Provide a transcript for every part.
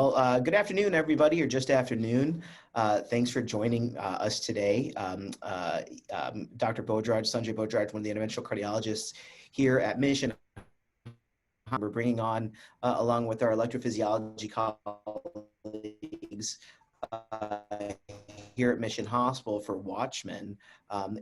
Well, good afternoon, everybody, or just afternoon. Thanks for joining us today. Dr. Bhojraj, Sanjay Bhojraj, one of the interventional cardiologists here at Mission. We're bringing on, along with our electrophysiology colleagues, here at Mission Hospital for Watchman.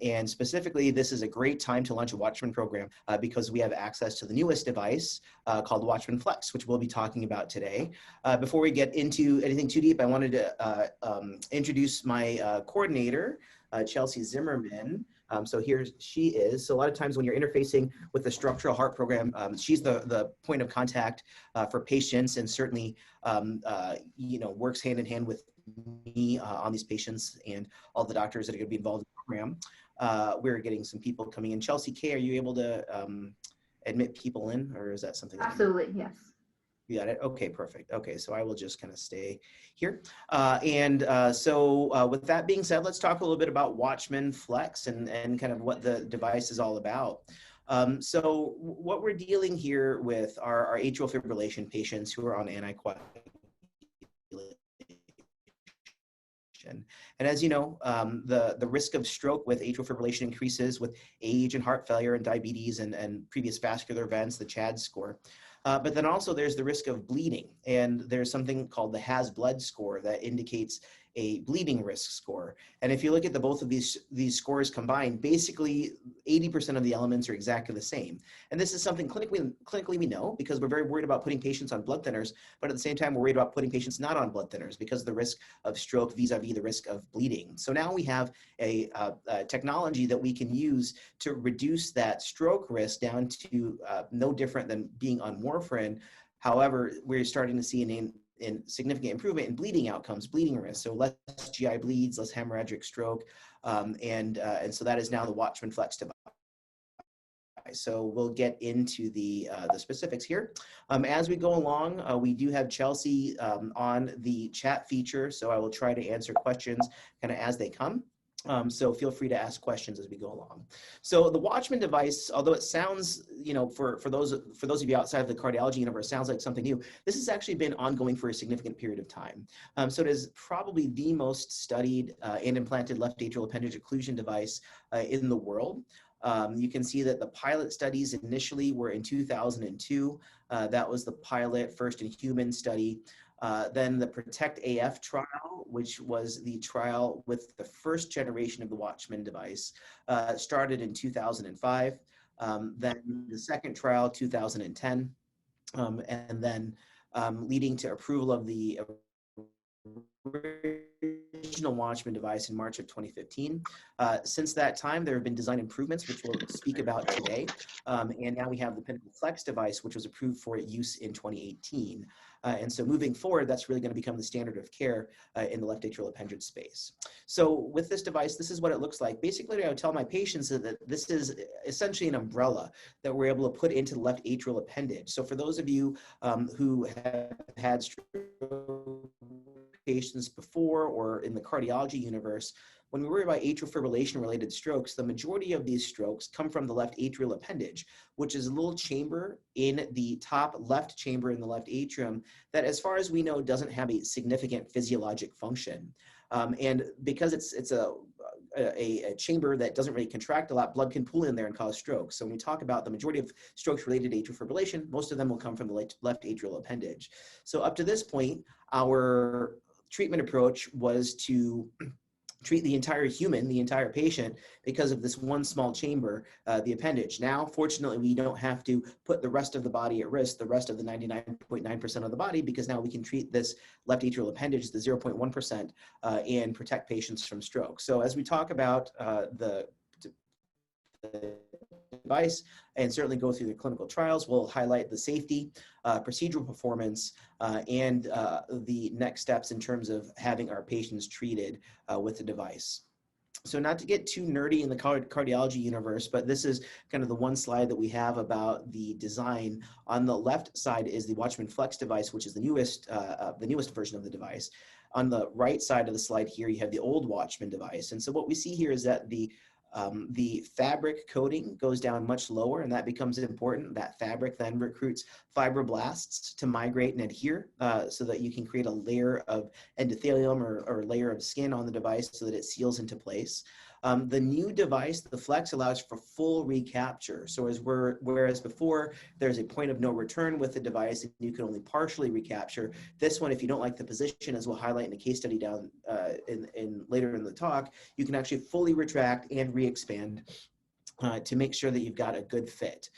And specifically, this is a great time to launch a Watchman program because we have access to the newest device called Watchman Flex, which we'll be talking about today. Before we get into anything too deep, I wanted to introduce my coordinator, Chelsea Zimmerman. So here she is. So a lot of times when you're interfacing with the structural heart program, she's the point of contact for patients, and certainly works hand in hand with me on these patients and all the doctors that are going to be involved in the program. We're getting some people coming in. Chelsea K, are you able to admit people in, or is that something? Absolutely, yes. You got it? Okay, perfect. Okay, so I will just kind of stay here. So with that being said, let's talk a little bit about Watchman Flex and kind of what the device is all about. So what we're dealing here with are our atrial fibrillation patients who are on anticoagulation. And as you know, the risk of stroke with atrial fibrillation increases with age and heart failure and diabetes and previous vascular events, the CHAD score. But then also there's the risk of bleeding, and there's something called the has bled score that indicates a bleeding risk score. And if you look at both of these scores combined, basically 80% of the elements are exactly the same. And this is something clinically we know because we're very worried about putting patients on blood thinners, but at the same time we're worried about putting patients not on blood thinners because of the risk of stroke vis-a-vis the risk of bleeding. So now we have a technology that we can use to reduce that stroke risk down to no different than being on warfarin. However, we're starting to see in significant improvement in bleeding outcomes, bleeding risk. So less GI bleeds, less hemorrhagic stroke. And so that is now the Watchman Flex device. So we'll get into the specifics here. As we go along, we do have Chelsea on the chat feature. So I will try to answer questions kind of as they come. So feel free to ask questions as we go along. So the Watchman device, although it sounds, for those of you outside of the cardiology universe, sounds like something new, this has actually been ongoing for a significant period of time. So it is probably the most studied and implanted left atrial appendage occlusion device in the world. You can see that the pilot studies initially were in 2002. That was the pilot first in human study. Then the Protect AF trial, which was the trial with the first generation of the Watchman device, started in 2005. Then the second trial, 2010, and then leading to approval of the original Watchman device in March of 2015. Since that time, there have been design improvements, which we'll speak about today. And now we have the Pinnacle Flex device, which was approved for use in 2018. And so moving forward, that's really going to become the standard of care in the left atrial appendage space. So with this device, this is what it looks like. Basically, I would tell my patients that this is essentially an umbrella that we're able to put into the left atrial appendage. So for those of you who have had stroke patients before or in the cardiology universe, when we worry about atrial fibrillation related strokes, the majority of these strokes come from the left atrial appendage, which is a little chamber in the top left chamber in the left atrium that, as far as we know, doesn't have a significant physiologic function. And because it's a chamber that doesn't really contract a lot, blood can pool in there and cause stroke. So when we talk about the majority of strokes related to atrial fibrillation, most of them will come from the left atrial appendage. So up to this point, our treatment approach was to treat the entire human, the entire patient, because of this one small chamber, the appendage. Now, fortunately, we don't have to put the rest of the body at risk, the rest of the 99.9% of the body, because now we can treat this left atrial appendage, the 0.1%, and protect patients from stroke. So as we talk about the device and certainly go through the clinical trials, we'll highlight the safety, procedural performance, and the next steps in terms of having our patients treated with the device. So not to get too nerdy in the cardiology universe, but this is kind of the one slide that we have about the design. On the left side is the Watchman Flex device, which is the newest version of the device. On the right side of the slide here, you have the old Watchman device. And so what we see here is that the The fabric coating goes down much lower, and that becomes important. That fabric then recruits fibroblasts to migrate and adhere so that you can create a layer of endothelium or layer of skin on the device so that it seals into place. The new device, the Flex, allows for full recapture. So whereas before there's a point of no return with the device and you can only partially recapture, this one, if you don't like the position, as we'll highlight in a case study down later in the talk, you can actually fully retract and re-expand to make sure that you've got a good fit.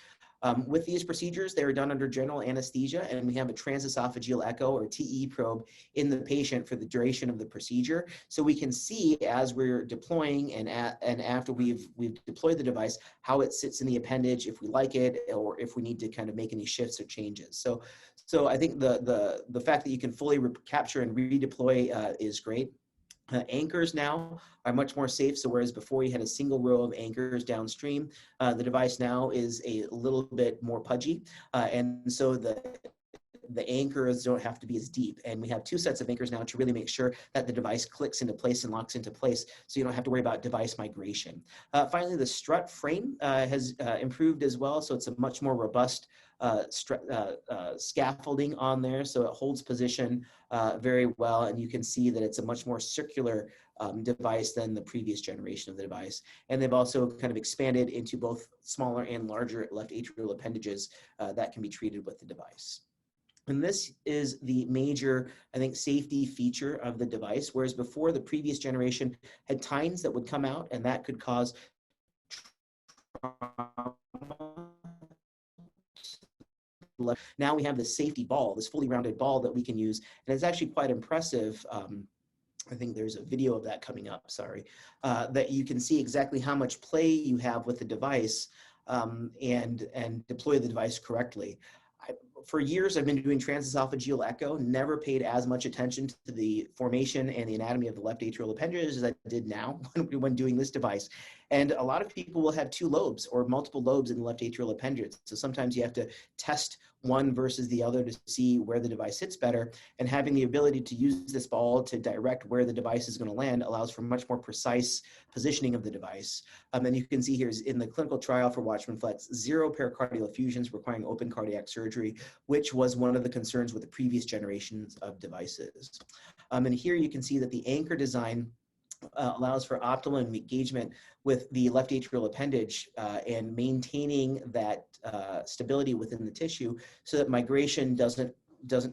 With these procedures, they are done under general anesthesia, and we have a transesophageal echo or TE probe in the patient for the duration of the procedure. So we can see as we're deploying and after we've deployed the device, how it sits in the appendage, if we like it, or if we need to kind of make any shifts or changes. So I think the fact that you can fully capture and redeploy is great. Anchors now are much more safe. So whereas before you had a single row of anchors downstream, the device now is a little bit more pudgy. And so the anchors don't have to be as deep. And we have two sets of anchors now to really make sure that the device clicks into place and locks into place, so you don't have to worry about device migration. Finally, the strut frame has improved as well. So it's a much more robust scaffolding on there, so it holds position very well, and you can see that it's a much more circular device than the previous generation of the device. And they've also kind of expanded into both smaller and larger left atrial appendages that can be treated with the device. And this is the major, I think, safety feature of the device, whereas before the previous generation had tines that would come out and that could cause trauma. Now we have this safety ball, this fully rounded ball that we can use, and it's actually quite impressive. I think there's a video of that coming up, sorry, that you can see exactly how much play you have with the device and deploy the device correctly. For years, I've been doing transesophageal echo, never paid as much attention to the formation and the anatomy of the left atrial appendage as I did now when doing this device. And a lot of people will have two lobes or multiple lobes in the left atrial appendage. So sometimes you have to test one versus the other to see where the device sits better. And having the ability to use this ball to direct where the device is going to land allows for much more precise positioning of the device. And you can see here in the clinical trial for Watchman Flex, 0 pericardial effusions requiring open cardiac surgery, which was one of the concerns with the previous generations of devices. And here you can see that the anchor design allows for optimal engagement with the left atrial appendage and maintaining that stability within the tissue so that migration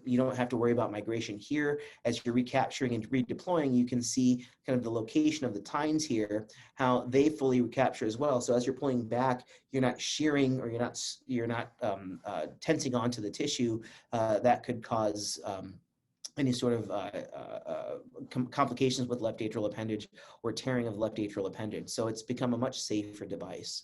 you don't have to worry about migration here. As you're recapturing and redeploying, you can see kind of the location of the tines here, how they fully recapture as well. So as you're pulling back, you're not shearing or you're not tensing onto the tissue that could cause any sort of complications with left atrial appendage or tearing of left atrial appendage. So it's become a much safer device.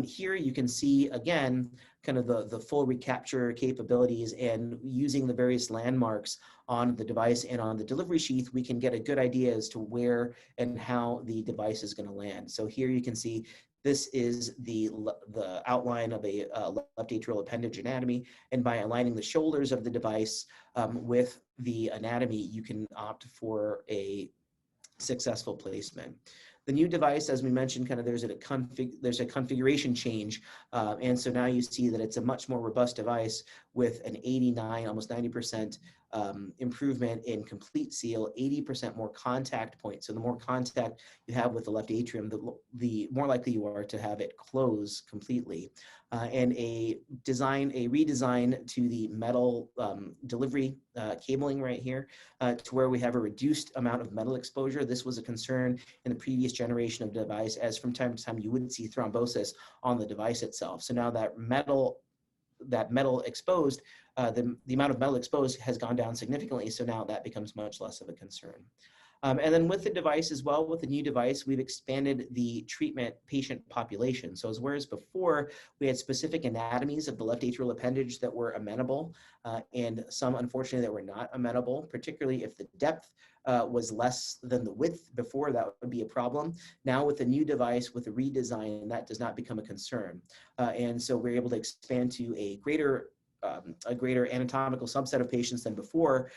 Here you can see, again, kind of the full recapture capabilities, and using the various landmarks on the device and on the delivery sheath, we can get a good idea as to where and how the device is going to land. So here you can see this is the outline of a left atrial appendage anatomy, and by aligning the shoulders of the device with the anatomy, you can opt for a successful placement. The new device, as we mentioned, kind of there's a configuration change, and so now you see that it's a much more robust device with an 89, almost 90% improvement in complete seal, 80% more contact points. So the more contact you have with the left atrium, the more likely you are to have it close completely. And a redesign to the metal delivery cabling right here to where we have a reduced amount of metal exposure. This was a concern in the previous generation of device, as from time to time you would see thrombosis on the device itself. So now that metal exposed, the amount of metal exposed has gone down significantly, so now that becomes much less of a concern. And then with the device as well, with the new device, we've expanded the treatment patient population. So whereas before we had specific anatomies of the left atrial appendage that were amenable, and some unfortunately that were not amenable, particularly if the depth was less than the width before, that would be a problem. Now with the new device, with the redesign, that does not become a concern. And so we're able to expand to a greater a greater anatomical subset of patients than before,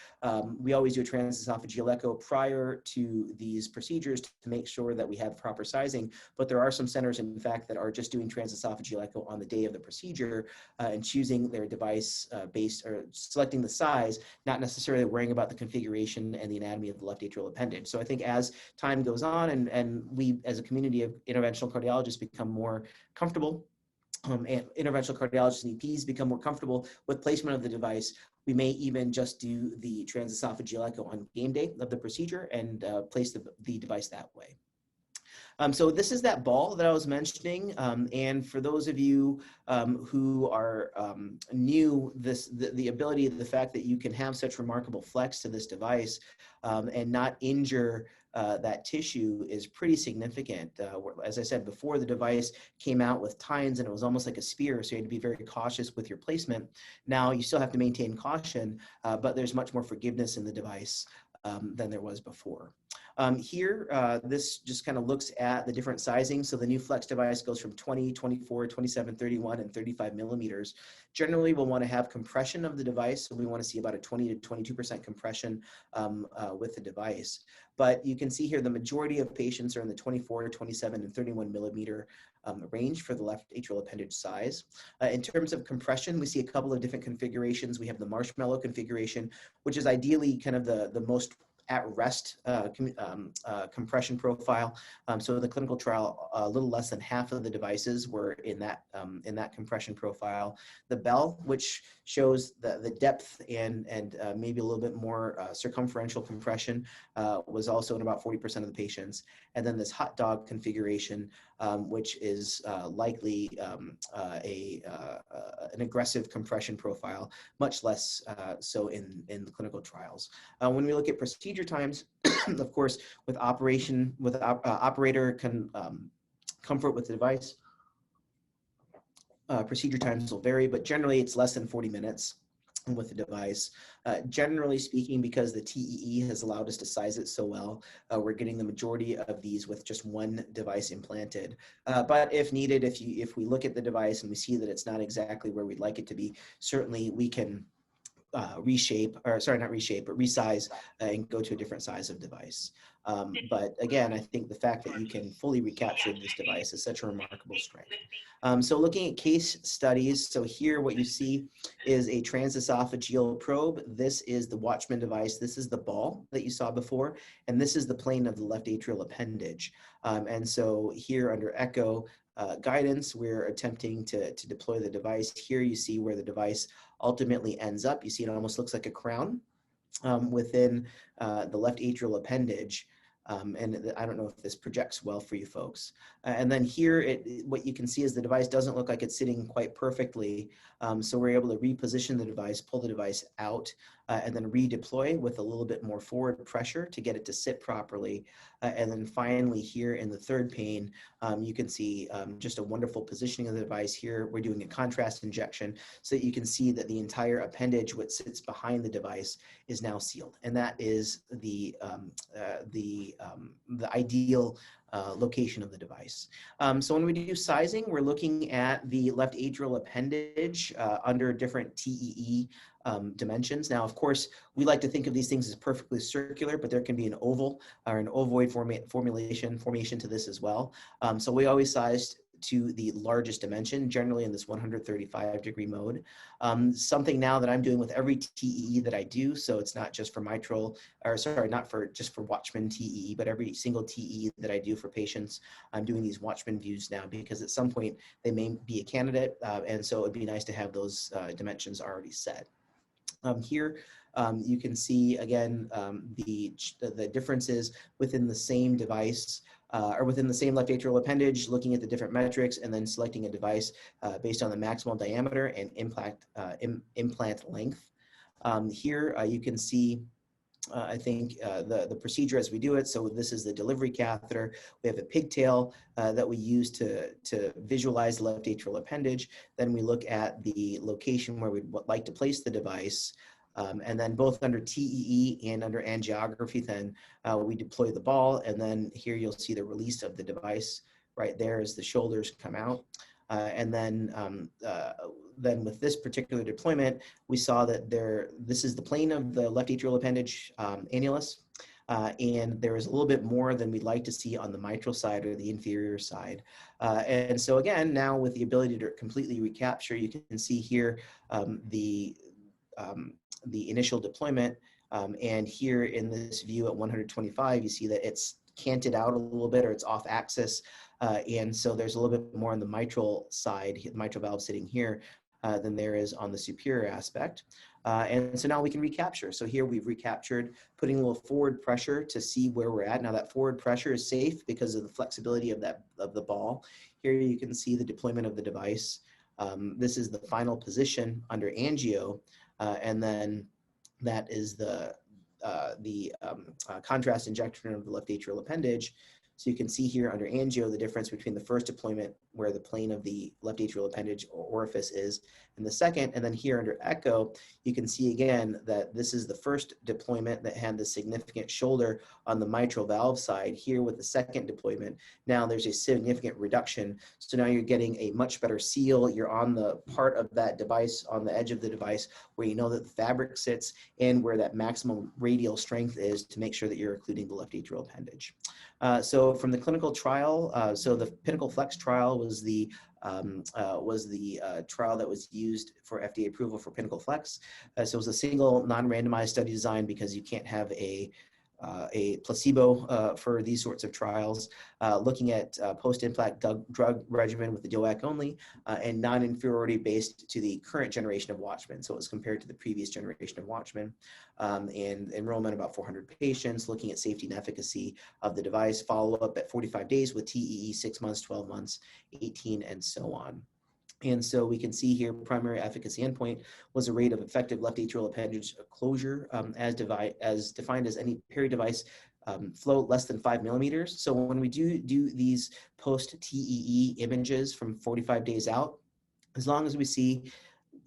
we always do a transesophageal echo prior to these procedures to make sure that we have proper sizing. But there are some centers, in fact, that are just doing transesophageal echo on the day of the procedure and choosing their device based or selecting the size, not necessarily worrying about the configuration and the anatomy of the left atrial appendage. So I think as time goes on and we as a community of interventional cardiologists become more comfortable, and interventional cardiologists and EPs become more comfortable with placement of the device, we may even just do the transesophageal echo on game day of the procedure and place the device that way. So this is that ball that I was mentioning, and for those of you who are new, the ability, the fact that you can have such remarkable flex to this device and not injure that tissue is pretty significant. As I said before, the device came out with tines and it was almost like a spear, so you had to be very cautious with your placement. Now you still have to maintain caution, but there's much more forgiveness in the device than there was before. Here, this just kind of looks at the different sizing. So the new Flex device goes from 20, 24, 27, 31, and 35 millimeters. Generally, we'll want to have compression of the device. So we want to see about a 20 to 22% compression with the device. But you can see here the majority of patients are in the 24, 27, and 31 millimeter range for the left atrial appendage size. In terms of compression, we see a couple of different configurations. We have the marshmallow configuration, which is ideally kind of the most at rest compression profile. So in the clinical trial, a little less than half of the devices were in that compression profile. The bell, which shows the depth and maybe a little bit more circumferential compression, was also in about 40% of the patients. And then this hot dog configuration, which is likely an aggressive compression profile, much less so in the clinical trials. When we look at procedure times, of course, with operator comfort with the device, procedure times will vary, but generally it's less than 40 minutes with the device. Generally speaking, because the TEE has allowed us to size it so well, we're getting the majority of these with just one device implanted. But if needed, if we look at the device and we see that it's not exactly where we'd like it to be, certainly we can resize and go to a different size of device. But again, I think the fact that you can fully recapture this device is such a remarkable strength. So looking at case studies, so here what you see is a transesophageal probe. This is the Watchman device. This is the ball that you saw before, and this is the plane of the left atrial appendage. And so here under echo guidance, we're attempting to deploy the device. Here you see where the device ultimately ends up. You see it almost looks like a crown within the left atrial appendage. And I don't know if this projects well for you folks. And then here, what you can see is the device doesn't look like it's sitting quite perfectly. So we're able to reposition the device, pull the device out, and then redeploy with a little bit more forward pressure to get it to sit properly. And then finally here in the third pane, you can see just a wonderful positioning of the device here. We're doing a contrast injection so that you can see that the entire appendage, which sits behind the device, is now sealed. And that is the ideal location of the device. So when we do sizing, we're looking at the left atrial appendage under different TEE dimensions. Now, of course, we like to think of these things as perfectly circular, but there can be an oval or an ovoid formation to this as well. So we always sized to the largest dimension, generally in this 135-degree mode. Something now that I'm doing with every TEE that I do, so it's not just for mitral, or sorry, not for just for Watchman TEE, but every single TEE that I do for patients, I'm doing these Watchman views now because at some point they may be a candidate, and so it'd be nice to have those dimensions already set. Here, you can see again the differences within the same device or within the same left atrial appendage, looking at the different metrics and then selecting a device based on the maximal diameter and implant length. Here you can see I think the procedure as we do it. So this is the delivery catheter. We have a pigtail that we use to visualize the left atrial appendage. Then we look at the location where we'd like to place the device. And then both under TEE and under angiography, then we deploy the ball. And then here you'll see the release of the device right there as the shoulders come out. Then with this particular deployment, we saw that this is the plane of the left atrial appendage annulus. And there is a little bit more than we'd like to see on the mitral side or the inferior side. And so again, now with the ability to completely recapture, you can see here the initial deployment. And here in this view at 125, you see that it's canted out a little bit, or it's off axis. And so there's a little bit more on the mitral side, the mitral valve sitting here, than there is on the superior aspect. And so now we can recapture. So here we've recaptured, putting a little forward pressure to see where we're at. Now that forward pressure is safe because of the flexibility of the ball. Here you can see the deployment of the device. This is the final position under angio, and then that is the contrast injection of the left atrial appendage. So you can see here under angio the difference between the first deployment, where the plane of the left atrial appendage orifice is, and the second. And then here under echo, you can see again that this is the first deployment that had the significant shoulder on the mitral valve side. Here with the second deployment, now there's a significant reduction. So now you're getting a much better seal. You're on the part of that device, on the edge of the device, where you know that the fabric sits and where that maximum radial strength is to make sure that you're occluding the left atrial appendage. So from the clinical trial, so the Pinnacle Flex trial was the trial that was used for FDA approval for Pinnacle Flex. So it was a single non-randomized study design, because you can't have a placebo for these sorts of trials, looking at post-implant drug regimen with the DOAC only, and non-inferiority based to the current generation of Watchman. So it was compared to the previous generation of Watchman, and enrollment about 400 patients, looking at safety and efficacy of the device, follow-up at 45 days with TEE, 6 months, 12 months, 18, and so on. And so we can see here primary efficacy endpoint was a rate of effective left atrial appendage closure as defined as any peri-device flow less than 5 millimeters. So when we do these post-TEE images from 45 days out, as long as we see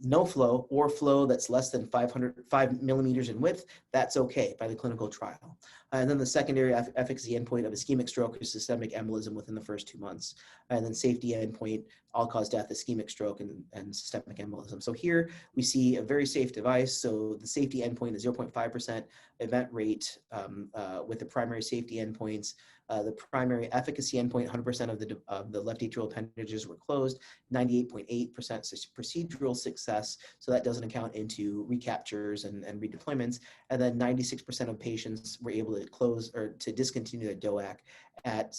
no flow or flow that's less than 5 millimeters in width, that's okay by the clinical trial. And then the secondary efficacy endpoint of ischemic stroke or systemic embolism within the first 2 months. And then safety endpoint, all-cause death, ischemic stroke, and systemic embolism. So here we see a very safe device. So the safety endpoint is 0.5% event rate with the primary safety endpoints. The primary efficacy endpoint, 100% of the left atrial appendages were closed, 98.8% procedural success. So that doesn't account into recaptures and redeployments. And then 96% of patients were able to close or to discontinue their DOAC at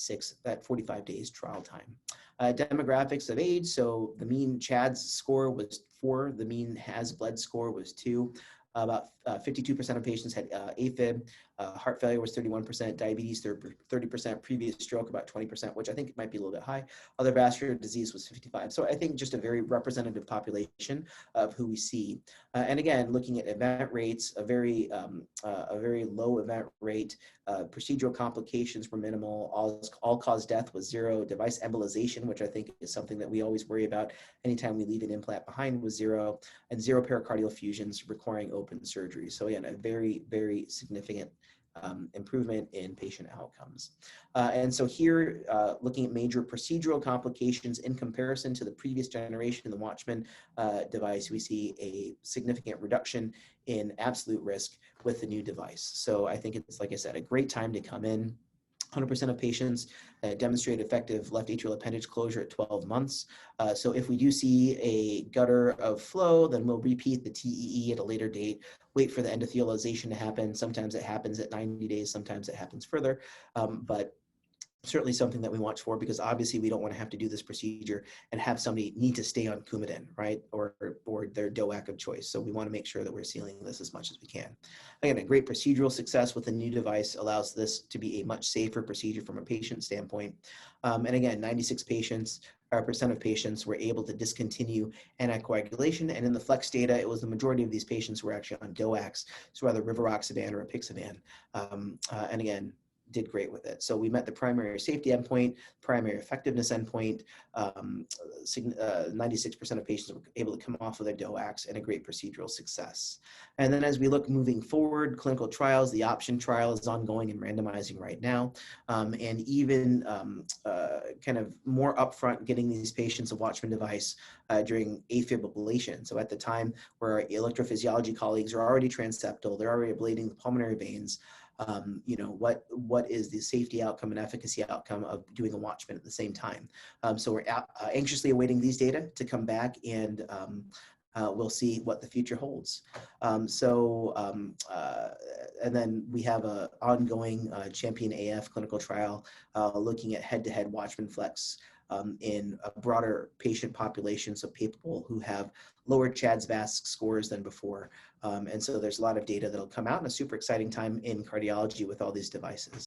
45 days trial time. Demographics of age. So the mean CHADS score was 4. The mean has-bled score was 2. About 52% of patients had AFib, heart failure was 31%, diabetes 30%, previous stroke about 20%, which I think might be a little bit high. Other vascular disease was 55%. So I think just a very representative population of who we see. And again, looking at event rates, a very low event rate. Procedural complications were minimal. All-cause death was 0. Device embolization, which I think is something that we always worry about anytime we leave an implant behind, was 0. And 0 pericardial fusions requiring open surgery. So again, a very, very significant improvement in patient outcomes. And so here, looking at major procedural complications in comparison to the previous generation, the Watchman device, we see a significant reduction in absolute risk with the new device. So I think it's, like I said, a great time to come in. 100% of patients demonstrate effective left atrial appendage closure at 12 months. So if we do see a gutter of flow, then we'll repeat the TEE at a later date, wait for the endothelialization to happen. Sometimes it happens at 90 days, sometimes it happens further, but certainly something that we watch for, because obviously we don't want to have to do this procedure and have somebody need to stay on Coumadin, right? Or their DOAC of choice. So we want to make sure that we're sealing this as much as we can. Again, a great procedural success with the new device allows this to be a much safer procedure from a patient standpoint. And again, 96% of patients were able to discontinue anticoagulation. And in the Flex data, it was the majority of these patients were actually on DOACs, so either rivaroxaban or apixaban. And again, did great with it. So we met the primary safety endpoint, primary effectiveness endpoint. 96% of patients were able to come off of their DOACs, and a great procedural success. And then as we look moving forward, clinical trials, the option trial is ongoing and randomizing right now. And even kind of more upfront, getting these patients a Watchman device during AFib ablation. So at the time where our electrophysiology colleagues are already transseptal, they're already ablating the pulmonary veins, what is the safety outcome and efficacy outcome of doing a Watchman at the same time? So we're anxiously awaiting these data to come back, and we'll see what the future holds. And then we have an ongoing Champion AF clinical trial looking at head-to-head Watchman Flex in a broader patient population, so people who have lower CHA2DS2-VASc scores than before. And so there's a lot of data that'll come out, and a super exciting time in cardiology with all these devices.